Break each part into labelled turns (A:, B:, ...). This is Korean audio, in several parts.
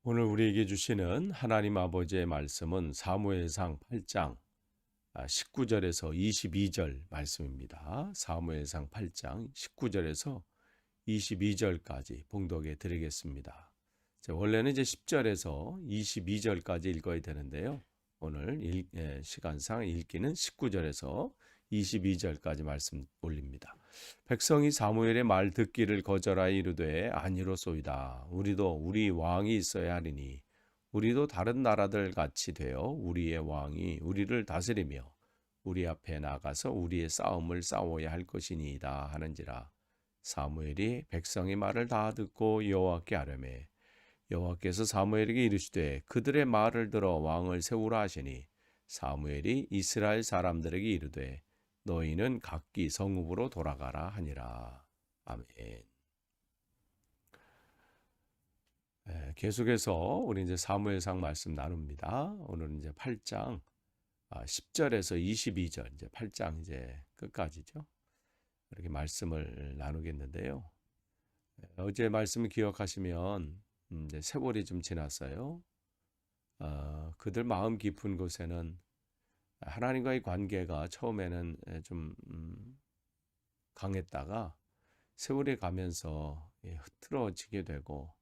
A: 오늘 우리에게 주시는 하나님 아버지의 말씀은 사무엘상 8장 19절에서 22절 말씀입니다. 사무엘상 8장 19절에서 22절까지 봉독해 드리겠습니다. 원래는 이제 10절에서 22절까지 읽어야 되는데요. 오늘 시간상 읽기는 19절에서 22절까지 말씀 올립니다. 백성이 사무엘의 말 듣기를 거절하여 이르되 아니로소이다. 우리도 우리 왕이 있어야 하리니 우리도 다른 나라들 같이 되어 우리의 왕이 우리를 다스리며 우리 앞에 나가서 우리의 싸움을 싸워야 할 것이니이다 하는지라. 사무엘이 백성의 말을 다 듣고 여호와께 아뢰매 여호와께서 사무엘에게 이르시되 그들의 말을 들어 왕을 세우라 하시니 사무엘이 이스라엘 사람들에게 이르되 너희는 각기 성읍으로 돌아가라 하니라. 아멘. 계속해서 우리 이제 사무엘상 말씀 나눕니다. 오늘은 이제 8장 10절에서 22절 이제 8장 이제 끝까지죠. 이렇게 말씀을 나누겠는데요. 어제 말씀을 기억하시면 이제 세월이 좀 지났어요. 그들 마음 깊은 곳에는 하나님과의 관계가 처음에는 좀 강했다가 세월이 가면서 흐트러지게 되고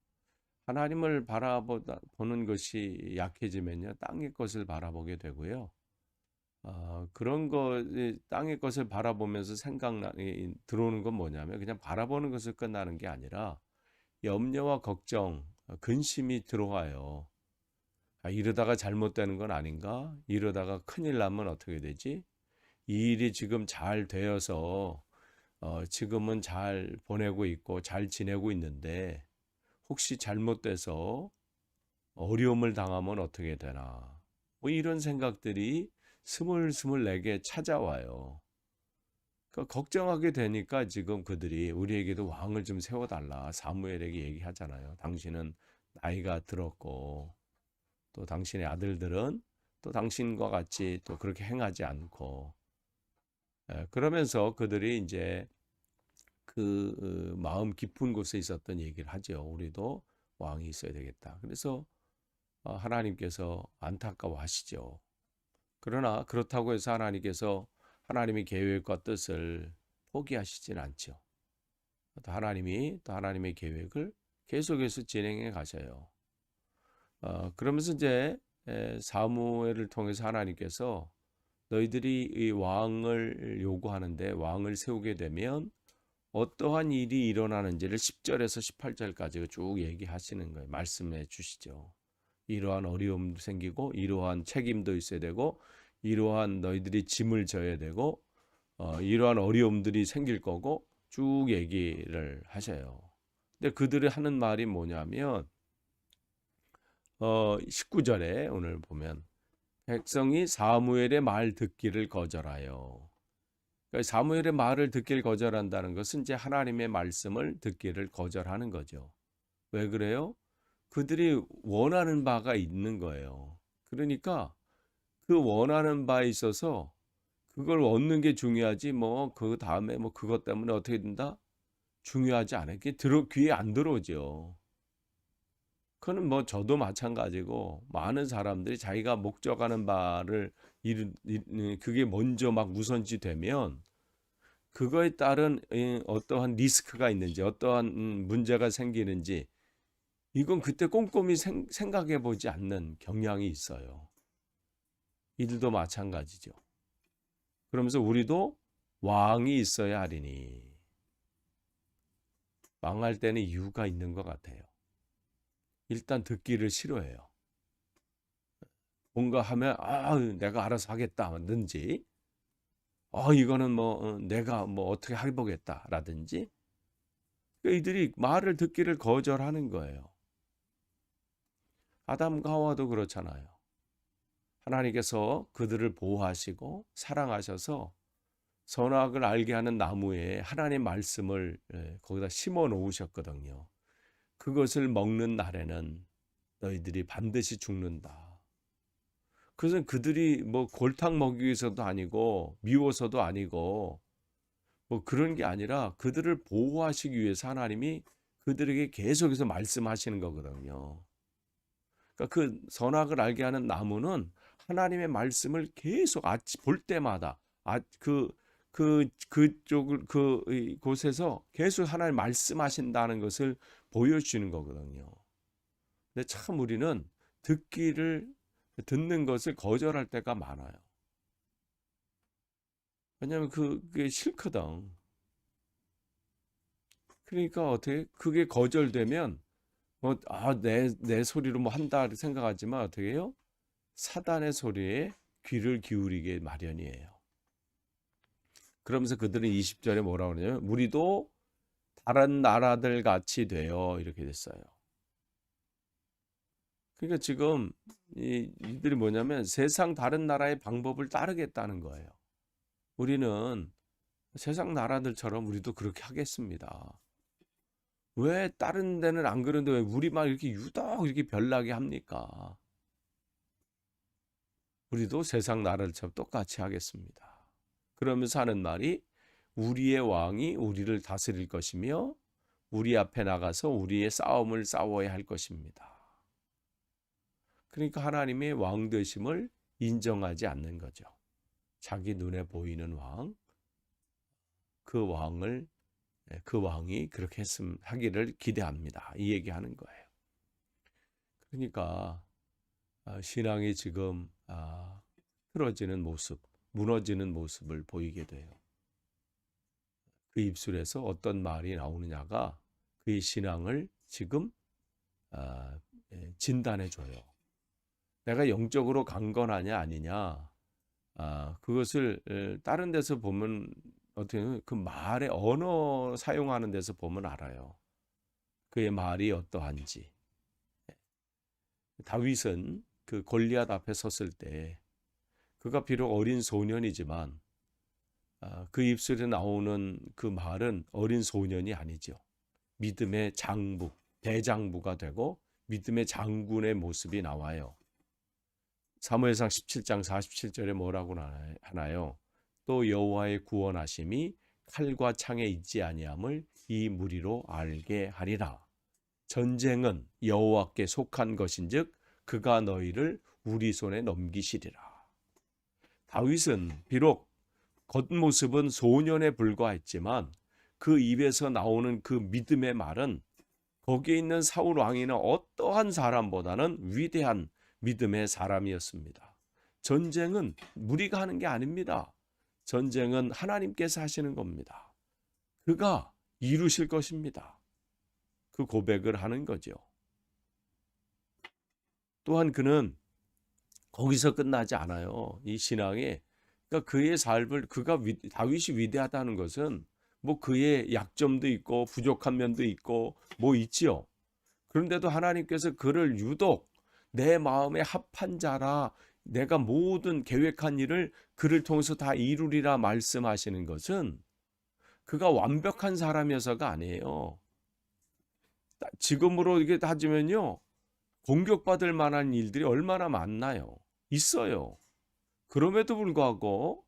A: 하나님을 바라보는 것이 약해지면요 땅의 것을 바라보게 되고요. 그런 거 땅의 것을 바라보면서 생각나니 들어오는 건 뭐냐면 그냥 바라보는 것을 끝나는 게 아니라 염려와 걱정, 근심이 들어와요. 이러다가 잘못되는 건 아닌가? 이러다가 큰일 나면 어떻게 되지? 이 일이 지금 잘 되어서 지금은 잘 보내고 있고 잘 지내고 있는데 혹시 잘못돼서 어려움을 당하면 어떻게 되나? 뭐 이런 생각들이 스물스물 내게 찾아와요. 그러니까 걱정하게 되니까 지금 그들이 우리에게도 왕을 좀 세워달라 사무엘에게 얘기하잖아요. 당신은 나이가 들었고 또 당신의 아들들은 또 당신과 같이 또 그렇게 행하지 않고 그러면서 그들이 이제 그 마음 깊은 곳에 있었던 얘기를 하죠. 우리도 왕이 있어야 되겠다. 그래서 하나님께서 안타까워하시죠. 그러나 그렇다고 해서 하나님께서 하나님의 계획과 뜻을 포기하시진 않죠. 또 하나님의 계획을 계속해서 진행해 가셔요. 그러면서 이제 사무엘을 통해서 하나님께서 너희들이 이 왕을 요구하는데 왕을 세우게 되면 어떠한 일이 일어나는지를 10절에서 18절까지 쭉 얘기하시는 거예요. 말씀해 주시죠. 이러한 어려움도 생기고 이러한 책임도 있어야 되고 이러한 너희들이 짐을 져야 되고 이러한 어려움들이 생길 거고 쭉 얘기를 하셔요. 근데 그들이 하는 말이 뭐냐면 19절에 오늘 보면 백성이 사무엘의 말 듣기를 거절하여. 그러니까 사무엘의 말을 듣기를 거절한다는 것은 이제 하나님의 말씀을 듣기를 거절하는 거죠. 왜 그래요? 그들이 원하는 바가 있는 거예요. 그러니까 그 원하는 바에 있어서 그걸 얻는 게 중요하지 뭐 그 다음에 뭐 그것 때문에 어떻게 된다? 중요하지 않아요. 그게 귀에 안 들어오죠. 그거는 뭐 저도 마찬가지고 많은 사람들이 자기가 목적하는 바를 그게 먼저 막 우선시 되면 그거에 따른 어떠한 리스크가 있는지 어떠한 문제가 생기는지 이건 그때 꼼꼼히 생각해 보지 않는 경향이 있어요. 이들도 마찬가지죠. 그러면서 우리도 왕이 있어야 하리니 망할 때는 이유가 있는 것 같아요. 일단 듣기를 싫어해요. 뭔가 하면 내가 알아서 하겠다든지 이거는 뭐 내가 뭐 어떻게 해보겠다라든지 그러니까 이들이 말을 듣기를 거절하는 거예요. 아담과 하와도 그렇잖아요. 하나님께서 그들을 보호하시고 사랑하셔서 선악을 알게 하는 나무에 하나님의 말씀을 거기다 심어 놓으셨거든요. 그것을 먹는 날에는 너희들이 반드시 죽는다. 그것은 그들이 뭐 골탕 먹이기 위해서도 아니고 미워서도 아니고 뭐 그런 게 아니라 그들을 보호하시기 위해서 하나님이 그들에게 계속해서 말씀하시는 거거든요. 그러니까 그 선악을 알게 하는 나무는 하나님의 말씀을 계속 볼 때마다 그쪽을 곳에서 계속 하나님 말씀하신다는 것을 보여주는 거거든요. 근데 참 우리는 듣는 것을 거절할 때가 많아요. 왜냐하면 그게 싫거든. 그러니까 어떻게 그게 거절되면 내 소리로 뭐 한다 생각하지만 어떻게 해요? 사단의 소리에 귀를 기울이게 마련이에요. 그러면서 그들은 20절에 뭐라고 그러냐면 우리도 다른 나라들 같이 되어 이렇게 됐어요. 그러니까 지금 이들이 뭐냐면 세상 다른 나라의 방법을 따르겠다는 거예요. 우리는 세상 나라들처럼 우리도 그렇게 하겠습니다. 왜 다른 데는 안 그런데 왜 우리만 이렇게 유독 이렇게 별나게 합니까? 우리도 세상 나라들처럼 똑같이 하겠습니다. 그러면서 하는 말이 우리의 왕이 우리를 다스릴 것이며 우리 앞에 나가서 우리의 싸움을 싸워야 할 것입니다. 그러니까 하나님의 왕 되심을 인정하지 않는 거죠. 자기 눈에 보이는 왕, 그 왕을 그 왕이 그렇게 하기를 기대합니다. 이 얘기하는 거예요. 그러니까 신앙이 지금 틀어지는 모습, 무너지는 모습을 보이게 돼요. 그 입술에서 어떤 말이 나오느냐가 그의 신앙을 지금 진단해 줘요. 내가 영적으로 강건하냐 아니냐, 그것을 다른 데서 보면 어떻게 그 말의 언어 사용하는 데서 보면 알아요. 그의 말이 어떠한지. 다윗은 그 골리앗 앞에 섰을 때 그가 비록 어린 소년이지만 그 입술에 나오는 그 말은 어린 소년이 아니죠. 믿음의 장부, 대장부가 되고 믿음의 장군의 모습이 나와요. 사무엘상 17장 47절에 뭐라고 하나요? 또 여호와의 구원하심이 칼과 창에 있지 아니함을 이 무리로 알게 하리라. 전쟁은 여호와께 속한 것인즉 그가 너희를 우리 손에 넘기시리라. 다윗은 비록 겉모습은 소년에 불과했지만 그 입에서 나오는 그 믿음의 말은 거기에 있는 사울 왕이나 어떠한 사람보다는 위대한 믿음의 사람이었습니다. 전쟁은 우리가 하는 게 아닙니다. 전쟁은 하나님께서 하시는 겁니다. 그가 이루실 것입니다. 그 고백을 하는 거죠. 또한 그는 거기서 끝나지 않아요. 이 신앙에. 그러니까 그의 삶을 다윗이 위대하다는 것은 뭐 그의 약점도 있고 부족한 면도 있고 뭐 있지요. 그런데도 하나님께서 그를 유독 내 마음에 합한 자라 내가 모든 계획한 일을 그를 통해서 다 이루리라 말씀하시는 것은 그가 완벽한 사람이어서가 아니에요. 지금으로 이게 따지면요, 공격받을 만한 일들이 얼마나 많나요? 있어요. 그럼에도 불구하고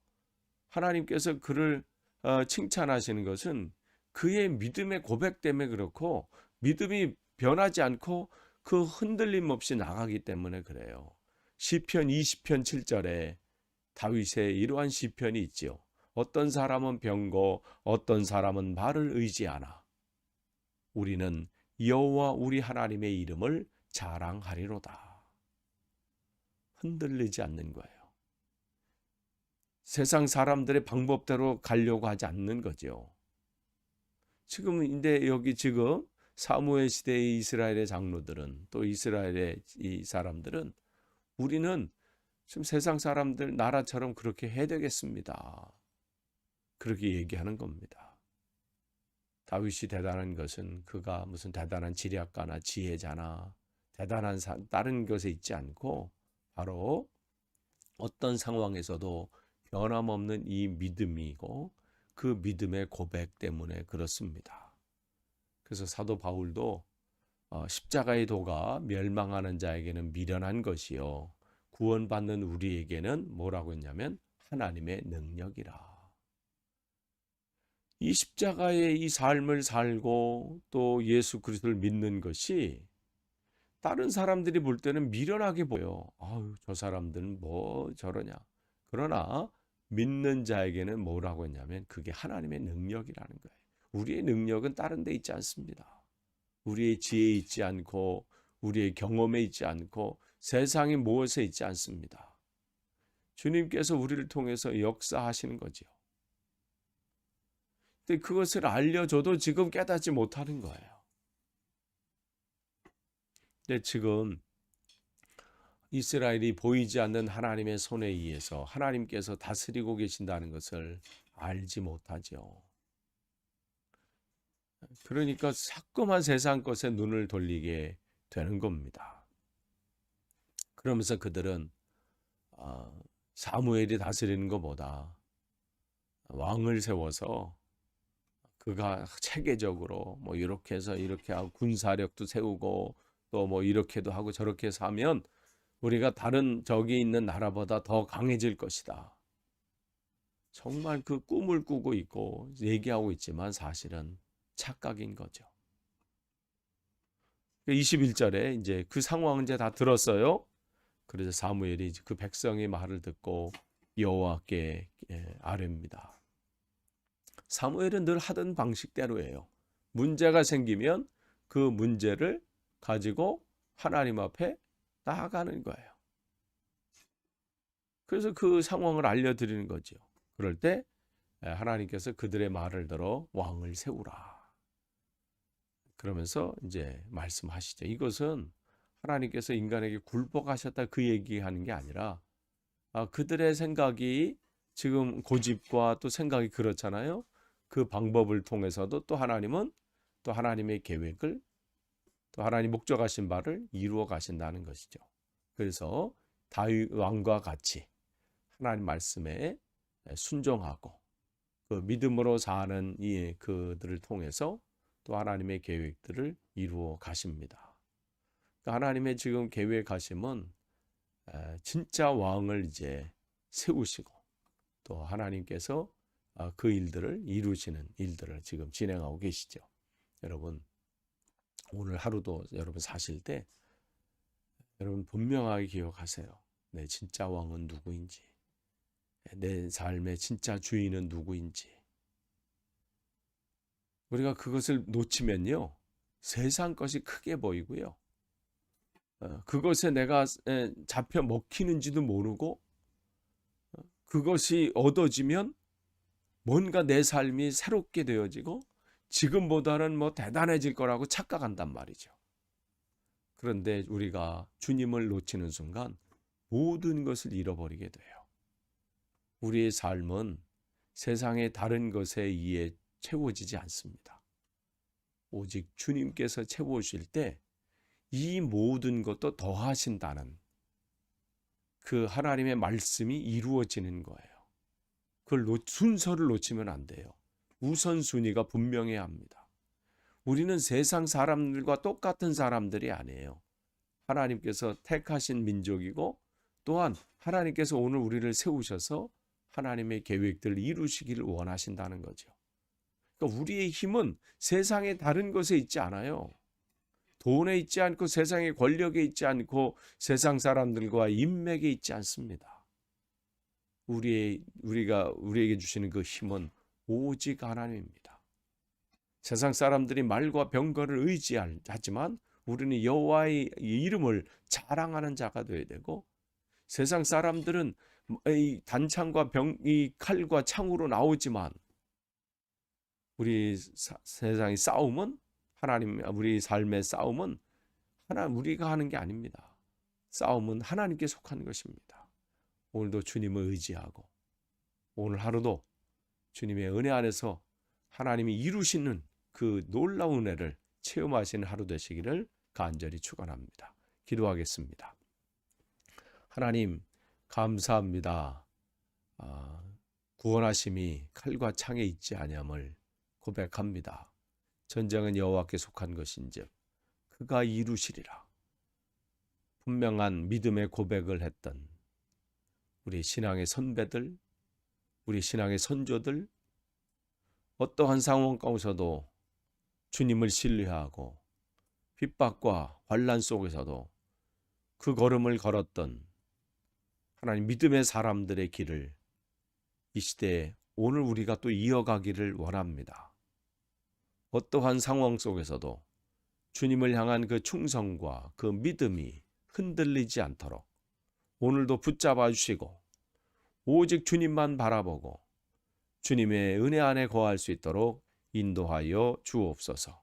A: 하나님께서 그를 칭찬하시는 것은 그의 믿음의 고백 때문에 그렇고 믿음이 변하지 않고 그 흔들림 없이 나가기 때문에 그래요. 시편 20편 7절에 다윗의 이러한 시편이 있지요. 어떤 사람은 병고 어떤 사람은 말을 의지하나 우리는 여호와 우리 하나님의 이름을 자랑하리로다. 흔들리지 않는 거예요. 세상 사람들의 방법대로 가려고 하지 않는 거죠. 근데 여기 지금 사무엘 시대의 이스라엘의 장로들은 또 이스라엘의 이 사람들은 우리는 지금 세상 사람들 나라처럼 그렇게 해야 되겠습니다. 그렇게 얘기하는 겁니다. 다윗이 대단한 것은 그가 무슨 대단한 지략가나 지혜자나 대단한 다른 것에 있지 않고 바로 어떤 상황에서도 변함없는 이 믿음이고 그 믿음의 고백 때문에 그렇습니다. 그래서 사도 바울도 십자가의 도가 멸망하는 자에게는 미련한 것이요 구원받는 우리에게는 뭐라고 했냐면 하나님의 능력이라. 이 십자가의 이 삶을 살고 또 예수 그리스도를 믿는 것이 다른 사람들이 볼 때는 미련하게 보여. 아유, 저 사람들은 뭐 저러냐. 그러나 믿는 자에게는 뭐라고 했냐면 그게 하나님의 능력이라는 거예요. 우리의 능력은 다른 데 있지 않습니다. 우리의 지혜에 있지 않고 우리의 경험에 있지 않고 세상의 무엇에 있지 않습니다. 주님께서 우리를 통해서 역사하시는 거죠. 근데 그것을 알려줘도 지금 깨닫지 못하는 거예요. 근데 지금 이스라엘이 보이지 않는 하나님의 손에 의해서 하나님께서 다스리고 계신다는 것을 알지 못하죠. 그러니까 자꾸만 세상 것에 눈을 돌리게 되는 겁니다. 그러면서 그들은 사무엘이 다스리는 것보다 왕을 세워서 그가 체계적으로 뭐 이렇게 해서 이렇게 하고 군사력도 세우고 또 뭐 이렇게도 하고 저렇게 해서 하면 우리가 다른 저기 있는 나라보다 더 강해질 것이다. 정말 그 꿈을 꾸고 있고 얘기하고 있지만 사실은 착각인 거죠. 21절에 이제 그 상황은 이제 다 들었어요. 그래서 사무엘이 그 백성의 말을 듣고 여호와께 아뢰입니다. 사무엘은 늘 하던 방식대로예요. 문제가 생기면 그 문제를 가지고 하나님 앞에 나아가는 거예요. 그래서 그 상황을 알려드리는 거죠. 그럴 때 하나님께서 그들의 말을 들어 왕을 세우라. 그러면서 이제 말씀하시죠. 이것은 하나님께서 인간에게 굴복하셨다 그 얘기하는 게 아니라 그들의 생각이 지금 고집과 또 생각이 그렇잖아요. 그 방법을 통해서도 또 하나님은 또 하나님의 계획을 또 하나님 목적하신 바를 이루어 가신다는 것이죠. 그래서 다윗 왕과 같이 하나님 말씀에 순종하고 그 믿음으로 사는 이 그들을 통해서 또 하나님의 계획들을 이루어 가십니다. 하나님의 지금 계획하심은 진짜 왕을 이제 세우시고 또 하나님께서 그 일들을 이루시는 일들을 지금 진행하고 계시죠. 여러분 오늘 하루도 여러분 사실 때 여러분 분명하게 기억하세요. 내 진짜 왕은 누구인지, 내 삶의 진짜 주인은 누구인지. 우리가 그것을 놓치면요 세상 것이 크게 보이고요 그것에 내가 잡혀 먹히는지도 모르고 그것이 얻어지면 뭔가 내 삶이 새롭게 되어지고 지금보다는 뭐 대단해질 거라고 착각한단 말이죠. 그런데 우리가 주님을 놓치는 순간 모든 것을 잃어버리게 돼요. 우리의 삶은 세상의 다른 것에 의해 채워지지 않습니다. 오직 주님께서 채워주실 때 이 모든 것도 더하신다는 그 하나님의 말씀이 이루어지는 거예요. 그걸 순서를 놓치면 안 돼요. 우선순위가 분명해야 합니다. 우리는 세상 사람들과 똑같은 사람들이 아니에요. 하나님께서 택하신 민족이고 또한 하나님께서 오늘 우리를 세우셔서 하나님의 계획들을 이루시기를 원하신다는 거죠. 그러니까 우리의 힘은 세상의 다른 것에 있지 않아요. 돈에 있지 않고 세상의 권력에 있지 않고 세상 사람들과 인맥에 있지 않습니다. 우리에게 주시는 그 힘은 오직 하나님입니다. 세상 사람들이 말과 병거를 의지하지만 우리는 여호와의 이름을 자랑하는 자가 되어야 되고 세상 사람들은 이 단창과 이 칼과 창으로 나오지만 우리 세상의 싸움은 우리 삶의 싸움은 우리가 하는 게 아닙니다. 싸움은 하나님께 속한 것입니다. 오늘도 주님을 의지하고 오늘 하루도 주님의 은혜 안에서 하나님이 이루시는 그 놀라운 은혜를 체험하시는 하루 되시기를 간절히 축원합니다. 기도하겠습니다. 하나님 감사합니다. 구원하심이 칼과 창에 있지 아니함을 고백합니다. 전쟁은 여호와께 속한 것인즉 그가 이루시리라. 분명한 믿음의 고백을 했던 우리 신앙의 선배들, 우리 신앙의 선조들, 어떠한 상황 가운데서도 주님을 신뢰하고 핍박과 환난 속에서도 그 걸음을 걸었던 하나님 믿음의 사람들의 길을 이 시대에 오늘 우리가 또 이어가기를 원합니다. 어떠한 상황 속에서도 주님을 향한 그 충성과 그 믿음이 흔들리지 않도록 오늘도 붙잡아 주시고 오직 주님만 바라보고 주님의 은혜 안에 거할 수 있도록 인도하여 주옵소서.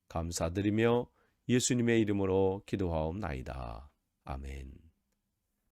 A: 감사드리며 예수님의 이름으로 기도하옵나이다. 아멘.